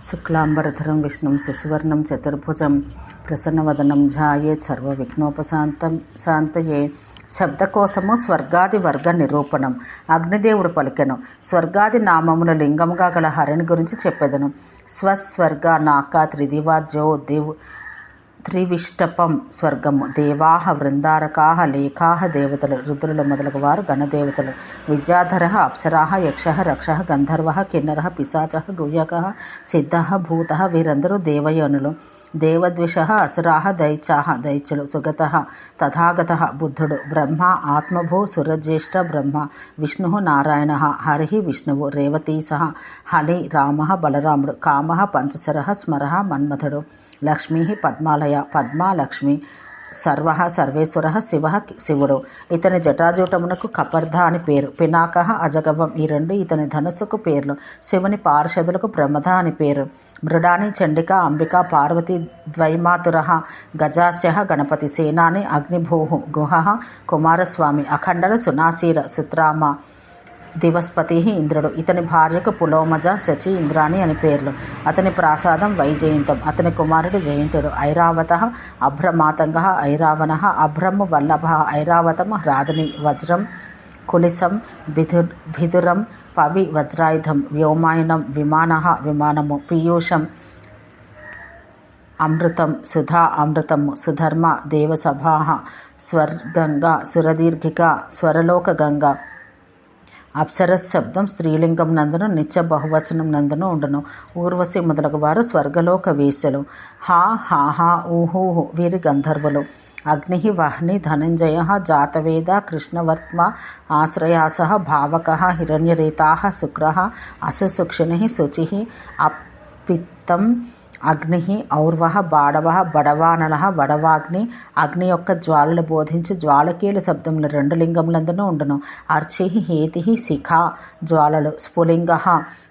శుక్లాంబరధరం విష్ణుం శశివర్ణం చతుర్భుజం ప్రసన్నవదనం ధ్యాయేత్ శాంతయే. శబ్దకోశము స్వర్గాది వర్గ నిరూపణం. అగ్నిదేవుడు పలికెను, స్వర్గాది నామముల లింగముగా గల హరిని గురించి చెప్పెదను. స్వస్వర్గ నాక త్రిదివాజ్యో త్రివిష్టపం స్వర్గము. దేవాహ వృందారకాహ లేఖాహ దేవతలు, రుద్రులు మొదలగు వారు గణదేవతలు. విద్యాధర అప్సరాహ యక్ష రక్ష గంధర్వ కిన్నర పిశాచ గుహ్యక సిద్ధ భూత వీరందరూ దేవయోనులు. దేవద్విష అసురాహ దైత్యాహ దైత్యులు. సుగత తథాగత బుద్ధుడు. బ్రహ్మ ఆత్మభూ సురజ్యేష్ఠ బ్రహ్మ. విష్ణు నారాయణ. హరి విష్ణువు. రేవతీశ హలి రామ బలరాముడు. కామ పంచశర స్మర మన్మథుడు. లక్ష్మీ పద్మాలయ పద్మాలక్ష్మి. సర్వ సర్వేశ్వర శివుడు. ఇతని జటాజూటమునకు కపర్ధ అని పేరు. పినాక అజగవం ఈ రెండు ఇతని ధనుస్సుకు పేర్లు. శివుని పార్షదులకు ప్రమద అని పేరు. మృడాని చండిక అంబిక పార్వతి ద్వైమాతుర. గజాస్య గణపతి. సేనాని అగ్నిభూ. గుహ కుమారస్వామి. అఖండల సునాశీర సుత్రామ. దివస్పతి ఇంద్రుడు. ఇతని భార్యకు పులోమజ శచి ఇంద్రాణి అని పేర్లు. అతని ప్రాసాదం వైజయంతం. అతని కుమారుడు జయంతుడు. ఐరావత అభ్రమాతంగ ఐరావణ. అభ్రము వల్లభ. ఐరావతం రాధని. వజ్రం కులిసం భిదురం పవి వజ్రాయుధం. వ్యోమాయనం విమాన విమానము. పీయూషం అమృతం. సుధా అమృతము. సుధర్మ దేవసభా. స్వర్గంగా సురదీర్ఘిక స్వరలోక గంగ. అప్సరస్ శబ్దం స్త్రీలింగం నందును నిత్య బహువచనం నందును ఉండును. ఊర్వశి మొదలగు వారు స్వర్గలోక వేశ్యలు. హా హాహా ఊహూహు వీరి గంధర్వులు. అగ్ని వహ్ని ధనంజయ జాతవేద కృష్ణవర్త్మ ఆశ్రయాస భావక హిరణ్యరేతా శుక్ర అసుసుక్షిణి శుచి అపిత్తం అగ్ని ఔర్వ బాడవ బడవానల బడవాగ్ని. అగ్ని యొక్క జ్వాలలు బోధించి జ్వాలకీల శబ్దములు రెండు లింగములందును ఉండును. అర్చి హేతి శిఖ జ్వాలలు. స్ఫులింగ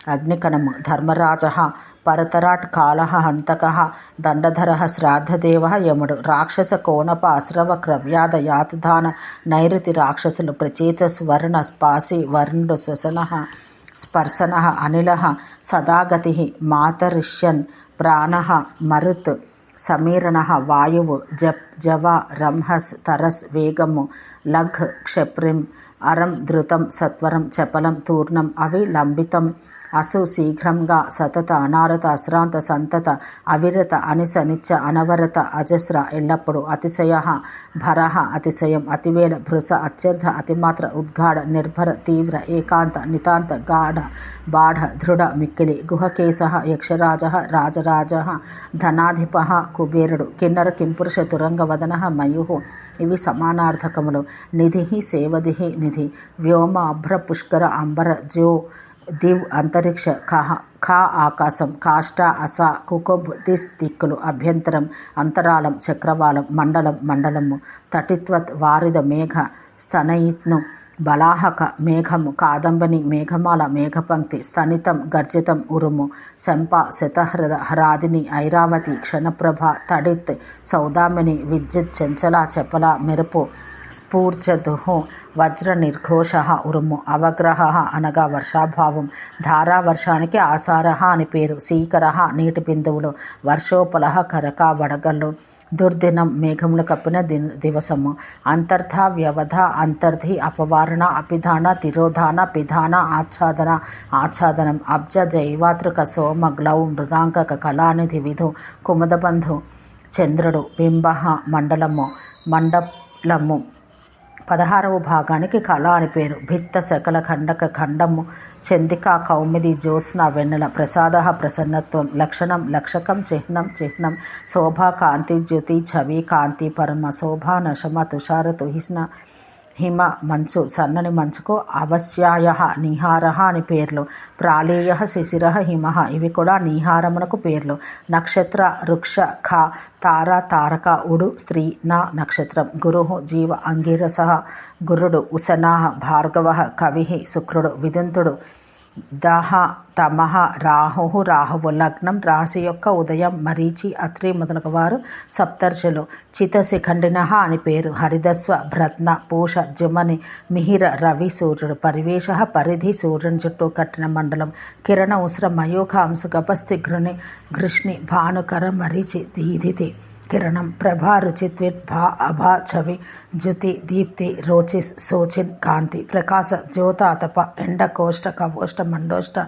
అగ్నికణము. ధర్మరాజ పరతరాట్ కాల హంతక. దండధర శ్రాద్ధదేవ యముడు. రాక్షస కోనప అశ్రవ క్రవ్యాద యాతధాన నైరుతి రాక్షసులు. ప్రచేత స్వర్ణ స్పాసి వర్ణుడు. శ్వసన స్పర్శన అనిల సదాగతి. మాతరిష్యన్ ప్రాణ మరుత్ సమీరణ వాయువు. జవ రంహస్ తరస్ వేగము. లఘ్ క్షప్రిం అరం ధృతం సత్వరం చపలం తూర్ణం అవిలంబితం. అసు శీఘ్రంగా సతత అనారత అశ్రాంత సంతత అవిరత అనిస నిత్య అనవరత అజస్ర ఎల్లప్పుడు. అతిశయ భర అతిశయం. అతివేల భృస అత్యర్థ అతిమాత్ర ఉద్గాఢ నిర్భర తీవ్ర ఏకాంత నితాంత గాఢ బాఢ దృఢ మిక్కిలి. గుహకేశ యక్షరాజ రాజరాజ ధనాధిప కుబేరుడు. కిన్నర కింపురుష తురంగవదన మయు ఇవి సమానార్థకములు. నిధి సేవది నిధి. వ్యోమ అభ్ర పుష్కర అంబర జ్యో దివ్ అంతరిక్ష. ఖా ఆకాశం. కాష్ట అస కుకుబ్ దిస్ దిక్కులు. అభ్యంతరం అంతరాళం చక్రవాళం. మండలం మండలము. తటిత్వత్ వారిద మేఘ స్తనయిత్ను. బలాహక మేఘము. కాదంబని మేఘమాల మేఘపంక్తి. స్తనితం గర్జితం ఉరుము. శంప శతహృద హరాదిని. ఐరావతి క్షణప్రభ. తడిత్ సౌదామిని. విద్యుత్ చంచల చపల మెరుపు. స్ఫూర్జదుహు వజ్ర నిర్ఘోష ఉరుము. అవగ్రహ అనగా వర్షాభావం. ధారావర్షానికి ఆసార అని పేరు. సీకర నీటి బిందువులు. వర్షోపలహ కరక వడగళ్ళు. దుర్దినం మేఘములు కప్పిన దివసము. అంతర్థ వ్యవధ అంతర్ధి అపవారణ అపిధాన తిరోధాన పిధాన ఆచ్ఛాదన ఆచ్ఛాదనం. అబ్జ జైవాతృక సోమ గ్లౌ మృగాంకక కళానిధి విధు కుముదబంధు. చంద్రుడు. బింబ మండలము మండలము. 16వ భాగానికి కళ అని పేరు. భిత్త శకల ఖండక ఖండము. చందికా కౌమిది జ్యోత్స్న వెన్నెల. ప్రసాద ప్రసన్నత్వం. లక్షణం లక్షకం. చిహ్నం చిహ్నం. శోభ కాంతి జ్యోతి ఛవి కాంతి పరమ. శోభ నశమ తుషార తుహిష్ణ హిమ మంచు. సన్నని మంచుకు అవశ్యాయ నీహార అని పేర్లు. ప్రాళేయ శిశిర హిమ ఇవి కూడా నీహారమునకు పేర్లు. నక్షత్ర వృక్ష ఖ. తార తారక. ఉడు స్త్రీ నా నక్షత్రం. గురు జీవ అంగిరస గురుడు. ఉసనా భార్గవ కవి శుక్రుడు. విదంతుడు దహ తమహ రాహు రాహువు లగ్నం రాశి యొక్క ఉదయం మరీచి అత్రి మొదలగువారు సప్తర్షులు. చితశిఖండిన అని పేరు. హరిదస్వ భ్రత్న పూష జమని మిహిర రవి సూర్యుడు. పరివేష పరిధి సూర్యుని చుట్టూ కట్టిన మండలం. కిరణ ఉస్ర మయూఖ అంశ గపస్తి గృణి గృష్ణి భానుకర మరీచి దీదితి కిరణం ప్రభా రుచిత్విట్ భా అభా చవి జ్యుతి దీప్తి రోచిస్ శోచిన్ కాంతి ప్రకాశ జ్యోత తప ఎండ కోష్ట కవోష్ట మండోష్ట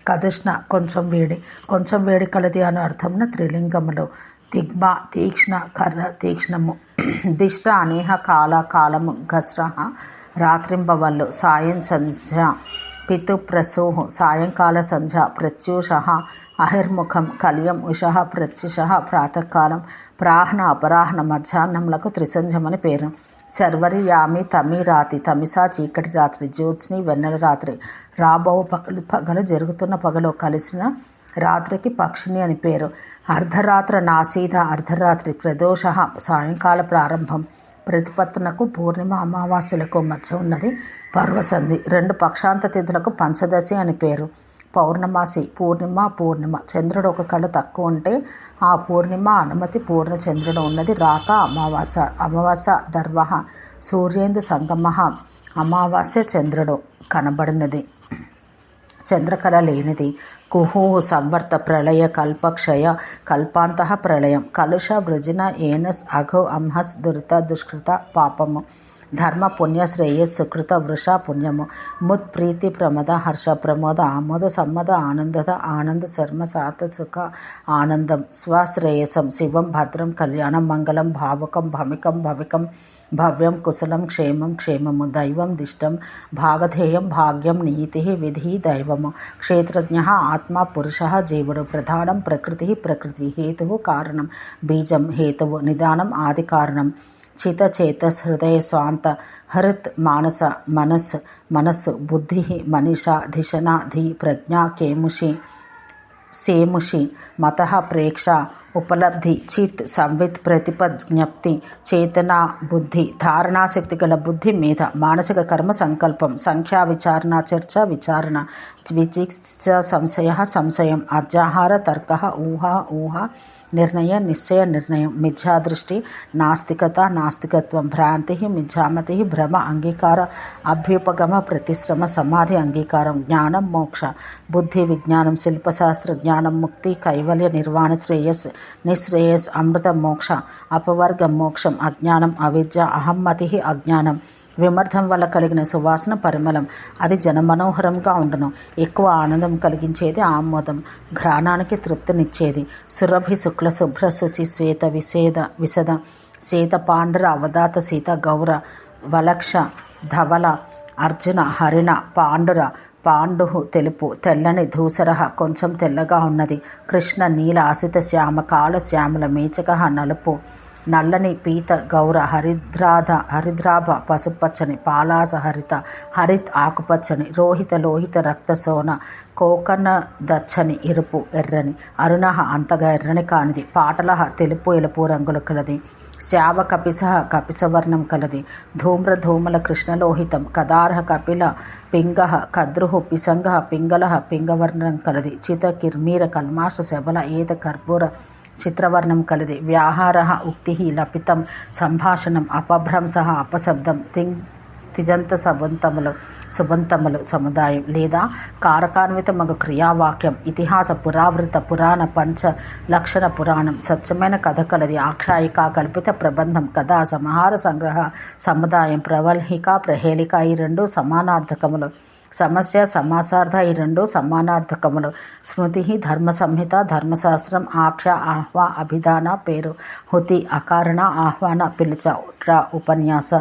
కదుష్ణ కొంచెం వేడి కలది అను అర్థమున త్రిలింగములు. దిగ్మ తీక్ష్ణ కర్ర తీక్ష్ణము. దిష్ట అనేహ కాలము గస్ర రాత్రింబవళ్ళు. సాయం సంధ్య పితుప్రసూహు సాయంకాల సంధ్య. ప్రత్యూష అహిర్ముఖం కల్యం ఉష ప్రత్యుష ప్రాతకాలం. ప్రాహ్న అపరాహ్న మధ్యాహ్నములకు త్రిసంధ్యమని పేరు. శర్వరి యామి తమి రాతి తమిసా చీకటి రాత్రి. జ్యోత్స్ని వెన్నెల రాత్రి. రాబో పగలు జరుగుతున్న పగలు కలిసిన రాత్రికి పక్షిని అని పేరు. అర్ధరాత్ర నాసీద అర్ధరాత్రి. ప్రదోష సాయంకాల ప్రారంభం. ప్రతిపత్తునకు పూర్ణిమ అమావాస్యలకు మధ్య ఉన్నది పర్వసంధి. 2 పక్షాంత తిథులకు పంచదశి అని పేరు. పౌర్ణమాసి పూర్ణిమ. చంద్రుడు ఒక కళ తక్కువ ఉంటే ఆ పూర్ణిమ అనుమతి. పూర్ణ చంద్రుడు ఉన్నది రాక అమావాస్య దర్వ సూర్యేందు సంగమ. అమావాస్య చంద్రుడు కనబడినది. చంద్రకళ లేనిది. కుహు సంవర్త ప్రళయ కల్పక్షయ కల్పాంత ప్రళయం. కలుష వృజిన ఏనస్ అఘో అంహస్ దురిత దుష్కృత పాపము. ధర్మ పుణ్య శ్రేయస్ సుకృత వృష పుణ్యము. ముద్ ప్రీతి ప్రమద హర్ష ప్రమోద ఆమోద సమ్మద ఆనందద ఆనంద శర్మ సాత సుఖ ఆనందం. స్వశ్రేయసం శివం భద్రం కళ్యాణం మంగళం భావుకం భమికం భవికం భవ్యం కుశలం క్షేమము. దైవం దిష్టం భాగధేయం భాగ్యం నీతి విధి దైవము. క్షేత్రజ్ఞ ఆత్మ పురుష జీవుడు. ప్రధానం ప్రకృతి హేతువు కారణం. బీజం హేతువు. నిదానం ఆది కారణం. చిత చేతస్ హృదయ స్వాంత హృత్ మానస మనస్సు. బుద్ధి మనీషా ధిషణ ధి ప్రజ్ఞ కేముషి సేముషి. మత ప్రేక్ష ఉపలబ్ధి. చిత్ సంవిత్ ప్రతిపజ్ఞప్తి. చేతన బుద్ధి ధారణాశక్తి గల బుద్ధి మీద. మానసిక కర్మ సంకల్పం. సంఖ్యా విచారణ చర్చ విచారణ. విచికిత్స సంశయం. అర్జాహార తర్క ఊహ నిర్ణయ నిశ్చయ నిర్ణయం. మిథ్యాదృష్టి నాస్తికత్వం. భ్రాంతి మిథ్యామతి భ్రమ అంగీకార అభ్యుపగమ ప్రతిశ్రమ సమాధి అంగీకారం. జ్ఞానం మోక్ష. బుద్ధి విజ్ఞానం. శిల్పశాస్త్ర జ్ఞానం. ముక్తి కైవల్య నిర్వాణ నిశ్రేయస్ అమృత మోక్ష. అపవర్గ మోక్షం. అజ్ఞానం అవిద్య. అహమ్మతి అజ్ఞానం. విమర్ధం వల్ల కలిగిన సువాసన పరిమళం. అది జనమనోహరంగా ఉండును. ఎక్కువ ఆనందం కలిగించేది ఆమోదం. ఘ్రాణానికి తృప్తినిచ్చేది. సురభి శుక్ల శుభ్ర శుచి శ్వేత విశద శీత పాండర అవధాత సీత గౌర వలక్ష ధవల అర్జున హరిణ పాండుర. పాండు తెలుపు. తెల్లని ధూసర కొంచెం తెల్లగా ఉన్నది. కృష్ణ నీల అసిత శ్యామ కాల శ్యామల. మేచక నలుపు. నల్లని పీత గౌర హరిద్రాభ పసుపచ్చని. పాలాస హరిత్ ఆకుపచ్చని. లోహిత రక్తసోన కోకన దచ్చని ఎరుపు ఎర్రని. అరుణ అంతగా ఎర్రని కానిది. పాటల తెలుపు ఎలుపు రంగులు కలది. శావ కపిసవర్ణం కలది. ధూమ్ర కృష్ణలోహితం. కదార్హ కపిల పింగ కద్రుహు పిసంగ పింగళ పింగవర్ణం కలది. చిత కిర్మీర కల్మాష శబల ఏత కర్పూర చిత్రవర్ణం కలది. వ్యాహార ఉక్తి లపితం. సంభాషణం అపభ్రంశ అపశబ్దం. తిజంత సుబంతములు సముదాయం లేదా కారకాన్విత మగ క్రియావాక్యం. ఇతిహాస పురావృత పురాణ పంచ లక్షణ పురాణం. సత్యమైన కథ కలది. ఆఖ్యాయిక కల్పిత ప్రబంధం. కథ సమాహార సంగ్రహ సముదాయం. ప్రవల్హిక ప్రహేళిక ఈ 2 సమానార్థకములు. సమస్య సమాసార్థ ఈ 2 సమానార్థకములు. స్మృతి ధర్మ సంహిత ధర్మశాస్త్రం. ఆఖ్య ఆహ్వా అభిధాన పేరు. హుతి అకారణ ఆహ్వాన పిలుచ. ఉపన్యాస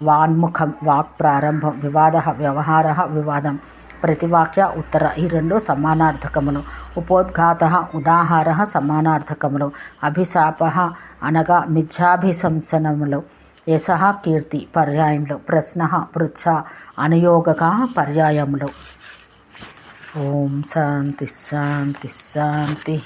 వాన్ముఖం వాక్ ప్రారంభం. వివాద వ్యవహార వివాదం. ప్రతివాక్య ఉత్తర ఈ 2 సమానార్థకములు. ఉపోద్ఘాత ఉదాహార సమానార్థకములు. అభిశాప అనగా మిథ్యాభిశంసనములు. యశ కీర్తి పర్యాయములు. ప్రశ్న పృచ్ఛ అనుయోగక పర్యాయములు. ఓం శాంతి శాంతి శాంతి.